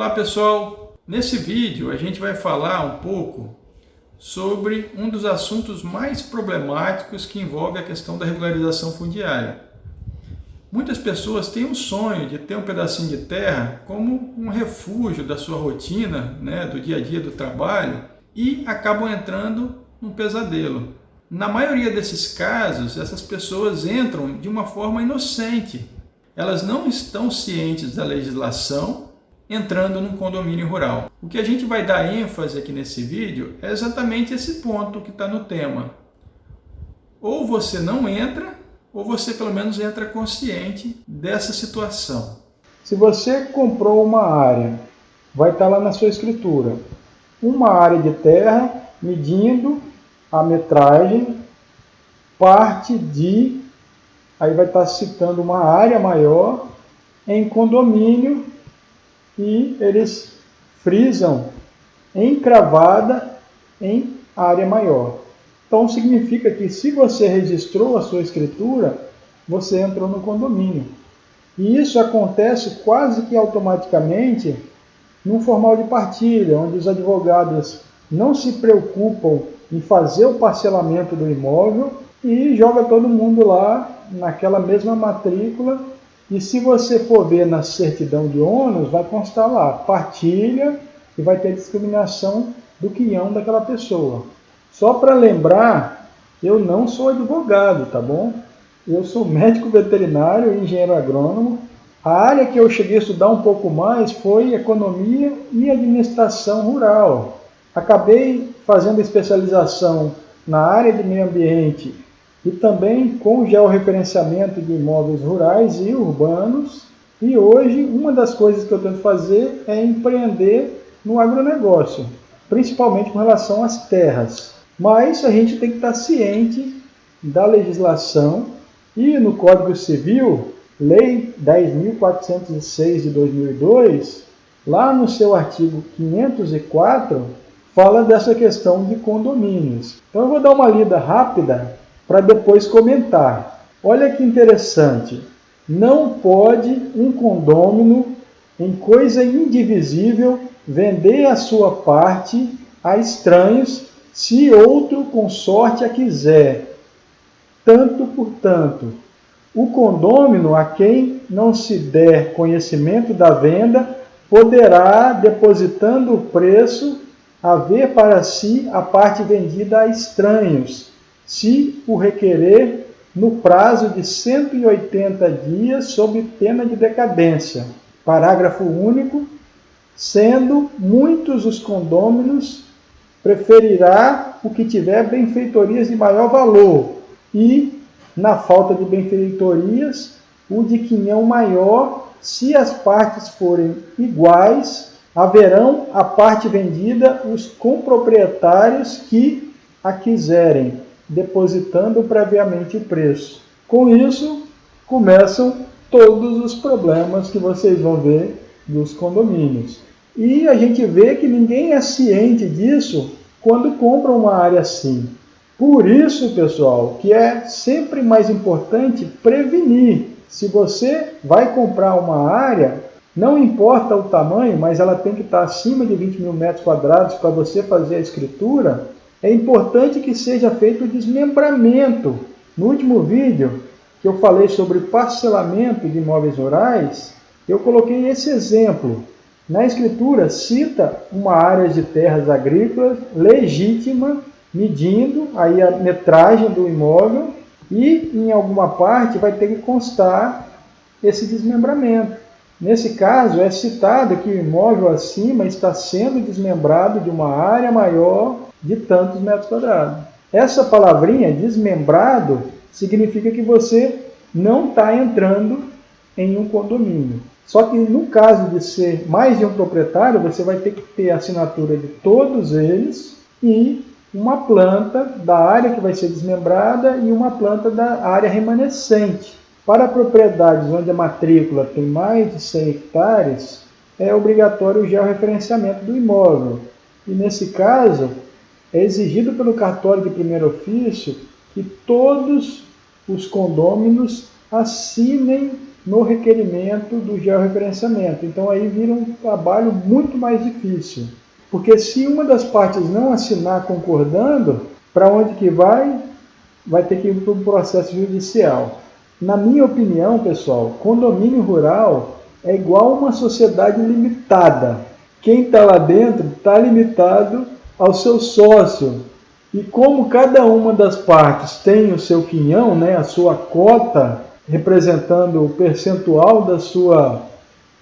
Olá pessoal, nesse vídeo a gente vai falar um pouco sobre um dos assuntos mais problemáticos que envolve a questão da regularização fundiária. Muitas pessoas têm um sonho de ter um pedacinho de terra como um refúgio da sua rotina, do dia a dia do trabalho, e acabam entrando num pesadelo. Na maioria desses casos, essas pessoas entram de uma forma inocente. Elas não estão cientes da legislação entrando num condomínio rural. O que a gente vai dar ênfase aqui nesse vídeo é exatamente esse ponto que está no tema. Ou você não entra, ou você pelo menos entra consciente dessa situação. Se você comprou uma área, vai estar lá na sua escritura, uma área de terra medindo a metragem, parte de, aí vai estar citando uma área maior em condomínio, e eles frisam encravada em área maior. Então significa que se você registrou a sua escritura, você entrou no condomínio. E isso acontece quase que automaticamente num formal de partilha, onde os advogados não se preocupam em fazer o parcelamento do imóvel e joga todo mundo lá naquela mesma matrícula. E se você for ver na certidão de ônus, vai constar lá, partilha, e vai ter discriminação do quião daquela pessoa. Só para lembrar, eu não sou advogado, tá bom? Eu sou médico veterinário e engenheiro agrônomo. A área que eu cheguei a estudar um pouco mais foi economia e administração rural. Acabei fazendo especialização na área de meio ambiente e também com georreferenciamento de imóveis rurais e urbanos. E hoje, uma das coisas que eu tento fazer é empreender no agronegócio, principalmente com relação às terras. Mas a gente tem que estar ciente da legislação e no Código Civil, Lei 10.406 de 2002, lá no seu artigo 504, fala dessa questão de condomínios. Então eu vou dar uma lida rápida para depois comentar. Olha que interessante, não pode um condômino em coisa indivisível vender a sua parte a estranhos se outro consorte a quiser. Tanto por tanto, o condômino a quem não se der conhecimento da venda poderá, depositando o preço, haver para si a parte vendida a estranhos, se o requerer no prazo de 180 dias, sob pena de decadência. Parágrafo único. Sendo muitos os condôminos, preferirá o que tiver benfeitorias de maior valor, e, na falta de benfeitorias, o de quinhão maior, se as partes forem iguais, haverão a parte vendida os comproprietários que a quiserem, depositando previamente o preço. Com isso, começam todos os problemas que vocês vão ver dos condomínios. E a gente vê que ninguém é ciente disso quando compra uma área assim. Por isso, pessoal, que é sempre mais importante prevenir. Se você vai comprar uma área, não importa o tamanho, mas ela tem que estar acima de 20 mil metros quadrados para você fazer a escritura, é importante que seja feito o desmembramento. No último vídeo, que eu falei sobre parcelamento de imóveis rurais, eu coloquei esse exemplo. Na escritura, cita uma área de terras agrícolas legítima, medindo aí a metragem do imóvel, e em alguma parte vai ter que constar esse desmembramento. Nesse caso, é citado que o imóvel acima está sendo desmembrado de uma área maior de tantos metros quadrados. Essa palavrinha, desmembrado, significa que você não está entrando em um condomínio. Só que no caso de ser mais de um proprietário, você vai ter que ter a assinatura de todos eles e uma planta da área que vai ser desmembrada e uma planta da área remanescente. Para propriedades onde a matrícula tem mais de 100 hectares, é obrigatório o georreferenciamento do imóvel. E nesse caso, é exigido pelo cartório de primeiro ofício que todos os condôminos assinem no requerimento do georreferenciamento. Então aí vira um trabalho muito mais difícil. Porque se uma das partes não assinar concordando, para onde que vai? Vai ter que ir para um processo judicial. Na minha opinião, pessoal, condomínio rural é igual a uma sociedade limitada. Quem está lá dentro está limitado ao seu sócio. E como cada uma das partes tem o seu quinhão, né, a sua cota, representando o percentual da sua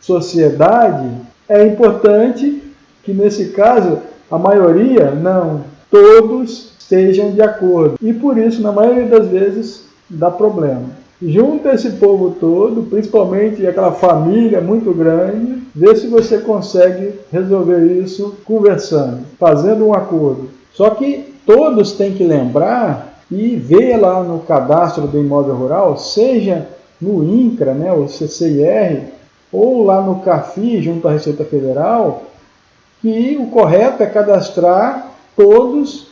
sociedade, é importante que, nesse caso, a maioria, não, todos estejam de acordo. E por isso, na maioria das vezes, dá problema. Junta esse povo todo, principalmente aquela família muito grande, vê se você consegue resolver isso conversando, fazendo um acordo. Só que todos têm que lembrar e ver lá no cadastro do imóvel rural, seja no INCRA, né, o CCIR, ou lá no CAFI, junto à Receita Federal, que o correto é cadastrar todos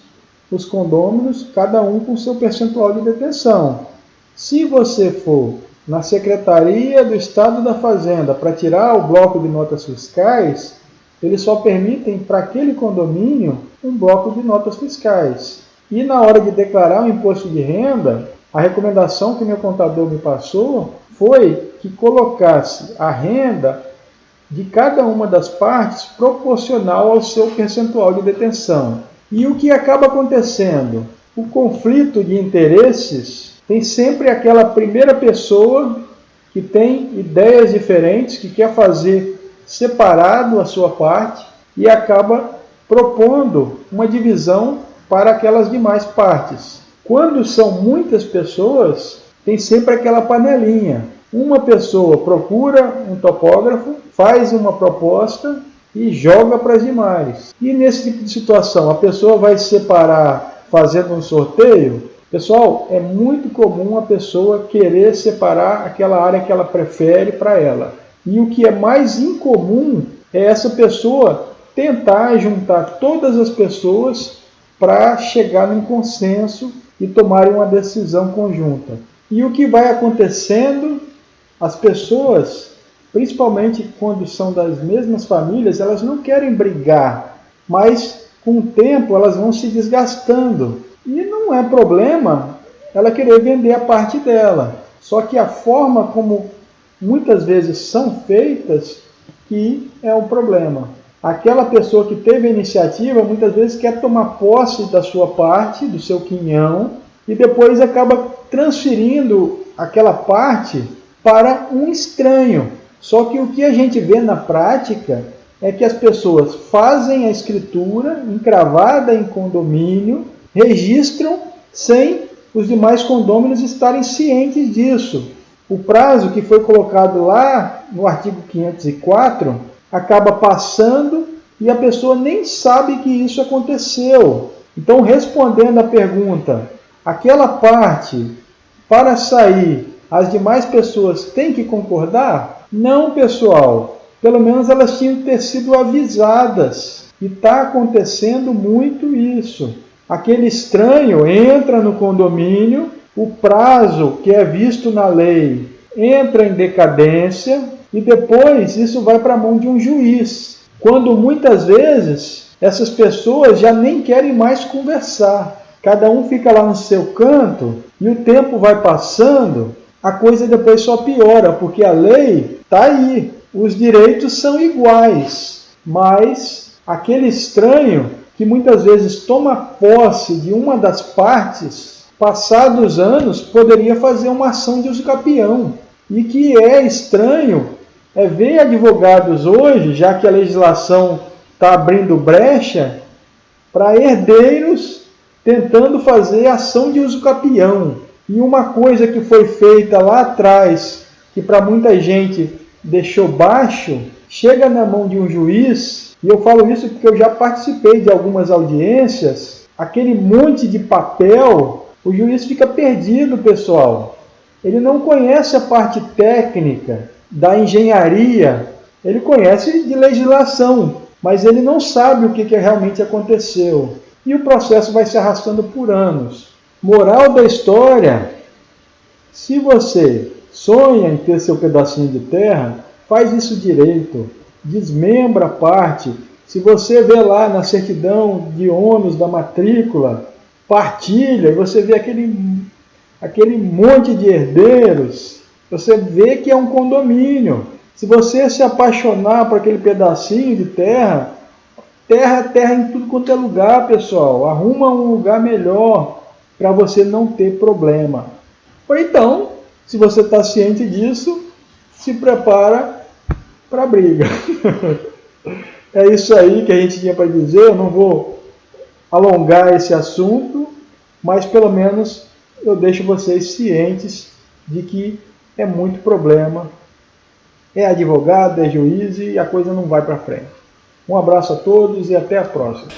os condôminos, cada um com seu percentual de detenção. Se você for na Secretaria do Estado da Fazenda para tirar o bloco de notas fiscais, eles só permitem para aquele condomínio um bloco de notas fiscais. E na hora de declarar o imposto de renda, a recomendação que meu contador me passou foi que colocasse a renda de cada uma das partes proporcional ao seu percentual de detenção. E o que acaba acontecendo? O conflito de interesses tem sempre aquela primeira pessoa que tem ideias diferentes, que quer fazer separado a sua parte e acaba propondo uma divisão para aquelas demais partes. Quando são muitas pessoas, tem sempre aquela panelinha. Uma pessoa procura um topógrafo, faz uma proposta e joga para as demais. E nesse tipo de situação, a pessoa vai separar fazendo um sorteio? Pessoal, é muito comum a pessoa querer separar aquela área que ela prefere para ela. E o que é mais incomum é essa pessoa tentar juntar todas as pessoas para chegar num consenso e tomarem uma decisão conjunta. E o que vai acontecendo? As pessoas, principalmente quando são das mesmas famílias, elas não querem brigar, mas com o tempo elas vão se desgastando. E não é problema ela querer vender a parte dela. Só que a forma como muitas vezes são feitas que é um problema. Aquela pessoa que teve a iniciativa muitas vezes quer tomar posse da sua parte, do seu quinhão, e depois acaba transferindo aquela parte para um estranho. Só que o que a gente vê na prática é que as pessoas fazem a escritura encravada em condomínio, registram sem os demais condôminos estarem cientes disso. O prazo que foi colocado lá no artigo 504 acaba passando e a pessoa nem sabe que isso aconteceu. Então, respondendo à pergunta, aquela parte, para sair, as demais pessoas têm que concordar? Não, pessoal. Pelo menos elas tinham que ter sido avisadas. E está acontecendo muito isso. Aquele estranho entra no condomínio, o prazo que é visto na lei entra em decadência e depois isso vai para a mão de um juiz. Quando muitas vezes essas pessoas já nem querem mais conversar. Cada um fica lá no seu canto e o tempo vai passando, a coisa depois só piora, porque a lei está aí, os direitos são iguais, mas aquele estranho que muitas vezes toma posse de uma das partes, passados anos, poderia fazer uma ação de usucapião. E que é estranho é ver advogados hoje, já que a legislação está abrindo brecha, para herdeiros tentando fazer ação de usucapião. E uma coisa que foi feita lá atrás, que para muita gente deixou baixo, chega na mão de um juiz. E eu falo isso porque eu já participei de algumas audiências, aquele monte de papel, o juiz fica perdido, pessoal. Ele não conhece a parte técnica da engenharia, ele conhece de legislação, mas ele não sabe o que realmente aconteceu. E o processo vai se arrastando por anos. Moral da história, se você sonha em ter seu pedacinho de terra, faz isso direito, desmembra a parte. Se você vê lá na certidão de ônus da matrícula, partilha, e você vê aquele monte de herdeiros, você vê que é um condomínio. Se você se apaixonar por aquele pedacinho de terra, terra em tudo quanto é lugar, pessoal. Arruma um lugar melhor para você não ter problema. Ou então, se você está ciente disso, se prepara para a briga. É isso aí que a gente tinha para dizer. Eu não vou alongar esse assunto, mas pelo menos eu deixo vocês cientes de que é muito problema. É advogado, é juiz e a coisa não vai para frente. Um abraço a todos e até a próxima.